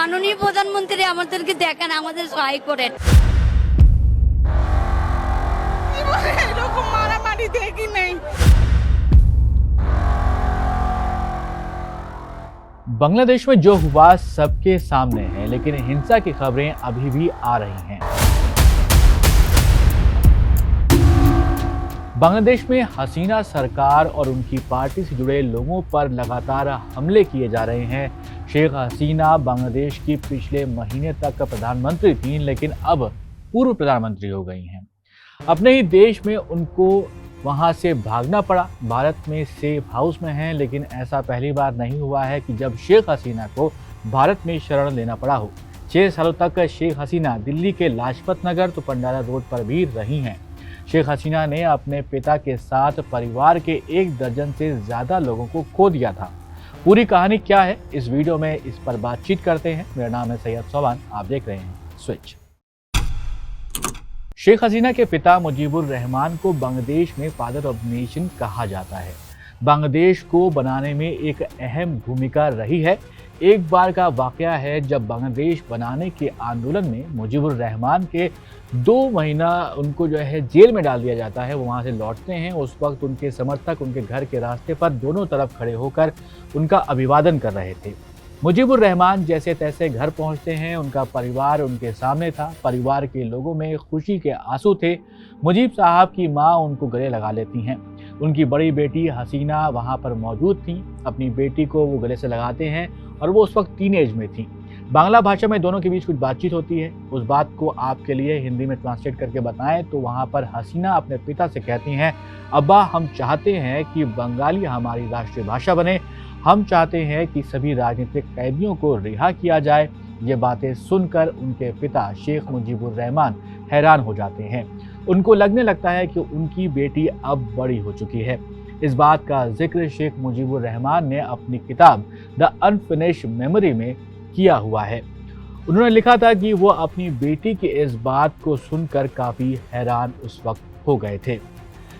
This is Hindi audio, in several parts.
মাননীয় প্রধানমন্ত্রী আমাদেরকে দেখেন, আমাদের সহায় করেন। এরকম মারামারি দেখি নাই। बांग्लादेश में जो हुआ सबके सामने है, लेकिन हिंसा की खबरें अभी भी आ रही हैं। बांग्लादेश में हसीना सरकार और उनकी पार्टी से जुड़े लोगों पर लगातार हमले किए जा रहे हैं। शेख हसीना बांग्लादेश की पिछले महीने तक प्रधानमंत्री थीं, लेकिन अब पूर्व प्रधानमंत्री हो गई हैं। अपने ही देश में उनको वहां से भागना पड़ा। भारत में सेफ हाउस में हैं, लेकिन ऐसा पहली बार नहीं हुआ है कि जब शेख हसीना को भारत में शरण लेना पड़ा हो। 6 सालों तक शेख हसीना दिल्ली के लाजपत नगर तो पंडारा रोड पर भी रही हैं। शेख हसीना ने अपने पिता के साथ परिवार के 1 दर्जन से ज्यादा लोगों को खो दिया था। पूरी कहानी क्या है, इस वीडियो में इस पर बातचीत करते हैं। मेरा नाम है सैयद सोबान, आप देख रहे हैं स्विच। शेख हसीना के पिता मुजीबुर रहमान को बांग्लादेश में फादर ऑफ नेशन कहा जाता है। बांग्लादेश को बनाने में एक अहम भूमिका रही है। एक बार का वाकया है जब बांग्लादेश बनाने के आंदोलन में मुजीबुर रहमान के 2 महीना उनको जेल में डाल दिया जाता है। वो वहाँ से लौटते हैं। उस वक्त उनके समर्थक उनके घर के रास्ते पर दोनों तरफ खड़े होकर उनका अभिवादन कर रहे थे। मुजीबुर रहमान जैसे तैसे घर पहुंचते हैं। उनका परिवार उनके सामने था। परिवार के लोगों में खुशी के आंसू थे। मुजीब साहब की माँ उनको गले लगा लेती हैं। उनकी बड़ी बेटी हसीना वहां पर मौजूद थी। अपनी बेटी को वो गले से लगाते हैं और वो उस वक्त टीनेज में थी। बांग्ला भाषा में दोनों के बीच कुछ बातचीत होती है। उस बात को आपके लिए हिंदी में ट्रांसलेट करके बताएं तो वहाँ पर हसीना अपने पिता से कहती हैं, अब्बा हम चाहते हैं कि बंगाली हमारी राष्ट्रीय भाषा बने। हम चाहते हैं कि सभी राजनीतिक कैदियों को रिहा किया जाए। ये बातें सुनकर उनके पिता शेख मुजीबुर रहमान हैरान हो जाते हैं। उनको लगने लगता है कि उनकी बेटी अब बड़ी हो चुकी है। इस बात का जिक्र शेख मुजीबुर रहमान ने अपनी किताब द अनफिनिश्ड मेमोरी में किया हुआ है। उन्होंने लिखा था कि वो अपनी बेटी की इस बात को सुनकर काफ़ी हैरान उस वक्त हो गए थे।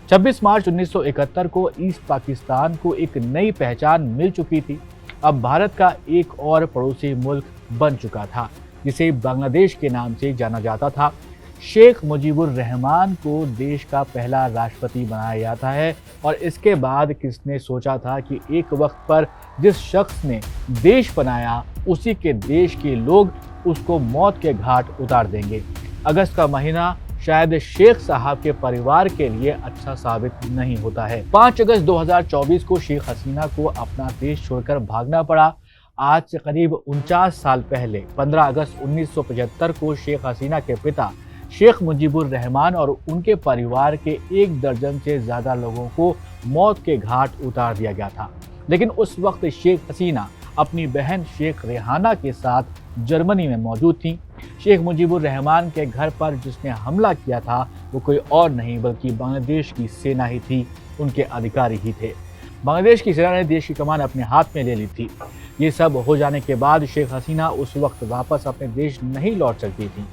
26 मार्च 1971 को ईस्ट पाकिस्तान को एक नई पहचान मिल चुकी थी। अब भारत का एक और पड़ोसी मुल्क बन चुका था, जिसे बांग्लादेश के नाम से जाना जाता था। शेख मुजीबुर रहमान को देश का पहला राष्ट्रपति बनाया जाता है। और इसके बाद किसने सोचा था कि एक वक्त पर जिस शख्स ने देश बनाया उसी के देश के लोग उसको मौत के घाट उतार देंगे। अगस्त का महीना शायद शेख साहब के परिवार के लिए अच्छा साबित नहीं होता है। 5 अगस्त 2024 को शेख हसीना को अपना देश छोड़कर भागना पड़ा। आज से करीब 49 साल पहले 15 अगस्त 1975 को शेख हसीना के पिता शेख मुजीबुर रहमान और उनके परिवार के 1 दर्जन से ज्यादा लोगों को मौत के घाट उतार दिया गया था। लेकिन उस वक्त शेख हसीना अपनी बहन शेख रेहाना के साथ जर्मनी में मौजूद थी। शेख मुजीबुर रहमान के घर पर जिसने हमला किया था वो कोई और नहीं बल्कि बांग्लादेश की सेना ही थी, उनके अधिकारी ही थे। बांग्लादेश की सेना ने देश की कमान अपने हाथ में ले ली थी। ये सब हो जाने के बाद शेख हसीना उस वक्त वापस अपने देश नहीं लौट सकती थी।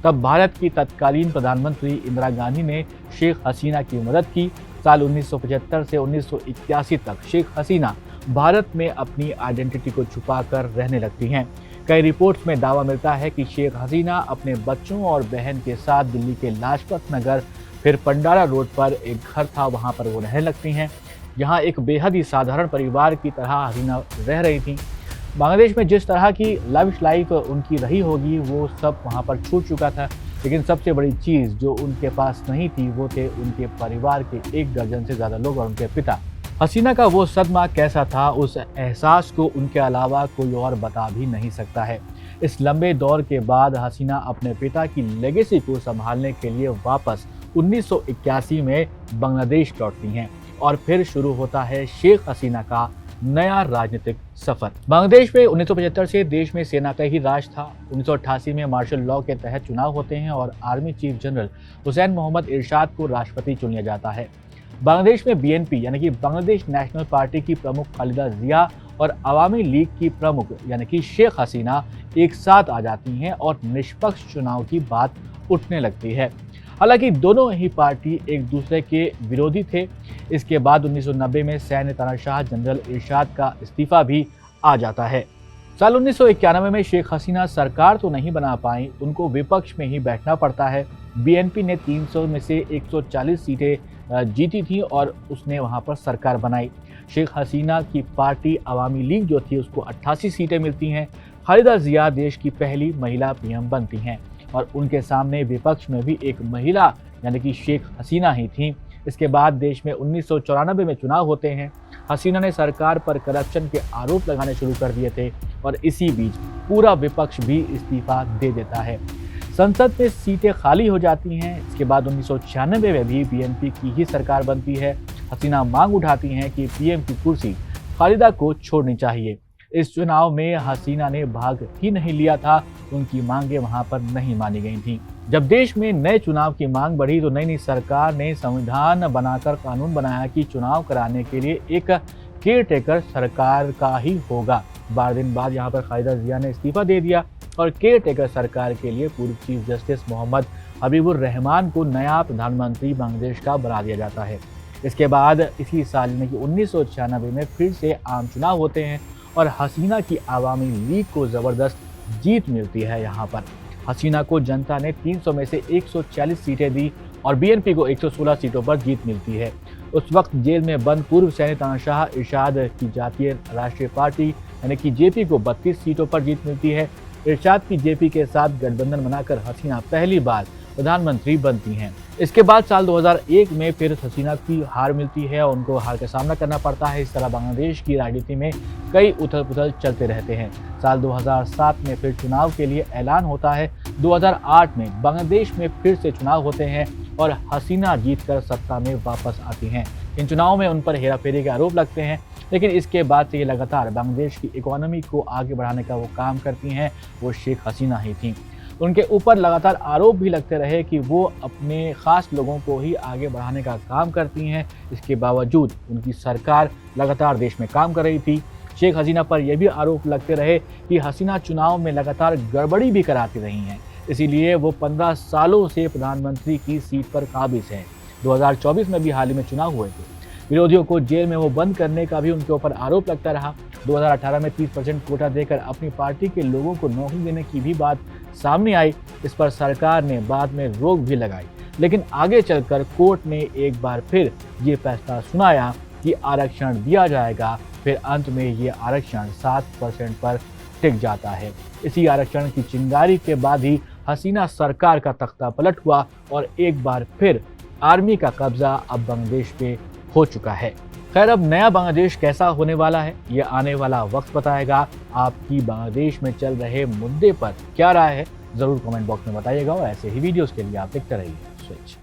तब भारत की तत्कालीन प्रधानमंत्री इंदिरा गांधी ने शेख हसीना की मदद की। साल 1975 से 1981 तक शेख हसीना भारत में अपनी आइडेंटिटी को छुपाकर रहने लगती हैं। कई रिपोर्ट्स में दावा मिलता है कि शेख हसीना अपने बच्चों और बहन के साथ दिल्ली के लाजपत नगर फिर पंडारा रोड पर एक घर था, वहां पर वो रहने लगती हैं। यहाँ एक बेहद ही साधारण परिवार की तरह हसीना रह रही थी। बांग्लादेश में जिस तरह की लविश लाइफ उनकी रही होगी वो सब वहाँ पर छूट चुका था। लेकिन सबसे बड़ी चीज़ जो उनके पास नहीं थी वो थे उनके परिवार के 1 दर्जन से ज़्यादा लोग और उनके पिता। हसीना का वो सदमा कैसा था, उस एहसास को उनके अलावा कोई और बता भी नहीं सकता है। इस लंबे दौर के बाद हसीना अपने पिता की लेगेसी को संभालने के लिए वापस 1981 में बांग्लादेश लौटती हैं और फिर शुरू होता है शेख हसीना का नया राजनीतिक सफर। बांग्लादेश में 1975 से देश में सेना का ही राज था। 1988 में मार्शल लॉ के तहत चुनाव होते हैं और army chief general Hussain Muhammad Ershad को राष्ट्रपति चुन लिया जाता है। बांग्लादेश में बीएनपी यानी कि बांग्लादेश नेशनल पार्टी की प्रमुख खालिदा जिया और अवामी लीग की प्रमुख यानी कि शेख हसीना एक साथ आ जाती हैं और निष्पक्ष चुनाव की बात उठने लगती है। हालांकि दोनों ही पार्टी एक दूसरे के विरोधी थे। इसके बाद 1990 में सैन्य तानाशाह जनरल इरशाद का इस्तीफा भी आ जाता है। साल 1991 में शेख हसीना सरकार तो नहीं बना पाई, उनको विपक्ष में ही बैठना पड़ता है। बीएनपी ने 300 में से 140 सीटें जीती थी और उसने वहां पर सरकार बनाई। शेख हसीना की पार्टी अवामी लीग जो थी उसको 88 सीटें मिलती हैं। खालिदा जिया देश की पहली महिला पीएम बनती हैं और उनके सामने विपक्ष में भी एक महिला यानी कि शेख हसीना ही थी। इसके बाद देश में 1994 में चुनाव होते हैं। हसीना ने सरकार पर करप्शन के आरोप लगाने शुरू कर दिए थे और इसी बीच पूरा विपक्ष भी इस्तीफा दे देता है। संसद में सीटें खाली हो जाती हैं। इसके बाद 1996 में भी बीएनपी की ही सरकार बनती है। हसीना मांग उठाती हैं कि पीएम की कुर्सी खालिदा को छोड़नी चाहिए। इस चुनाव में हसीना ने भाग ही नहीं लिया था, उनकी मांगें वहां पर नहीं मानी गई थी। जब देश में नए चुनाव की मांग बढ़ी तो नई सरकार ने संविधान बनाकर कानून बनाया कि चुनाव कराने के लिए एक केयरटेकर सरकार का ही होगा। 12 दिन बाद यहाँ पर खालिदा जिया ने इस्तीफा दे दिया और केयरटेकर सरकार के लिए पूर्व चीफ जस्टिस मोहम्मद हबीबुर रहमान को नया प्रधानमंत्री बांग्लादेश का बना दिया जाता है। इसके बाद इसी साल यानी कि 1996 में फिर से आम चुनाव होते हैं और हसीना की अवामी लीग को ज़बरदस्त जीत मिलती है। यहाँ पर हसीना को जनता ने 300 में से 140 सीटें दी और बीएनपी को 116 सीटों पर जीत मिलती है। उस वक्त जेल में बंद पूर्व सैनिक तानाशाह इरशाद की जातीय राष्ट्रीय पार्टी यानी कि जेपी को 32 सीटों पर जीत मिलती है। इरशाद की जेपी के साथ गठबंधन बनाकर हसीना पहली बार प्रधानमंत्री बनती हैं। इसके बाद साल 2001 में फिर हसीना की हार मिलती है और उनको हार का सामना करना पड़ता है। इस तरह बांग्लादेश की राजनीति में कई उथल पुथल चलते रहते हैं। साल 2007 में फिर चुनाव के लिए ऐलान होता है। 2008 में बांग्लादेश में फिर से चुनाव होते हैं और हसीना जीतकर सत्ता में वापस आती हैं। इन चुनावों में उन पर हेराफेरी के आरोप लगते हैं, लेकिन इसके बाद से ये लगातार बांग्लादेश की इकोनॉमी को आगे बढ़ाने का वो काम करती हैं। वो शेख हसीना ही थी। उनके ऊपर लगातार आरोप भी लगते रहे कि वो अपने खास लोगों को ही आगे बढ़ाने का काम करती हैं। इसके बावजूद उनकी सरकार लगातार देश में काम कर रही थी। शेख हसीना पर यह भी आरोप लगते रहे कि हसीना चुनाव में लगातार गड़बड़ी भी कराती रही हैं, इसीलिए वो 15 सालों से प्रधानमंत्री की सीट पर काबिज हैं। 2024 में भी हाल ही में चुनाव हुए थे। विरोधियों को जेल में वो बंद करने का भी उनके ऊपर आरोप लगता रहा। 2018 में 30% कोटा देकर अपनी पार्टी के लोगों को नौकरी देने की भी बात सामने आई। इस पर सरकार ने बाद में रोक भी लगाई, लेकिन आगे चलकर कोर्ट ने एक बार फिर ये फैसला सुनाया कि आरक्षण दिया जाएगा। फिर अंत में ये आरक्षण 7% पर टिक जाता है। इसी आरक्षण की चिंगारी के बाद ही हसीना सरकार का तख्ता पलट हुआ और एक बार फिर आर्मी का कब्जा अब बांग्लादेश पे हो चुका है। खैर, अब नया बांग्लादेश कैसा होने वाला है ये आने वाला वक्त बताएगा। आपकी बांग्लादेश में चल रहे मुद्दे पर क्या राय है, जरूर कमेंट बॉक्स में बताइएगा और ऐसे ही वीडियोस के लिए आप देखते रहिए स्विच।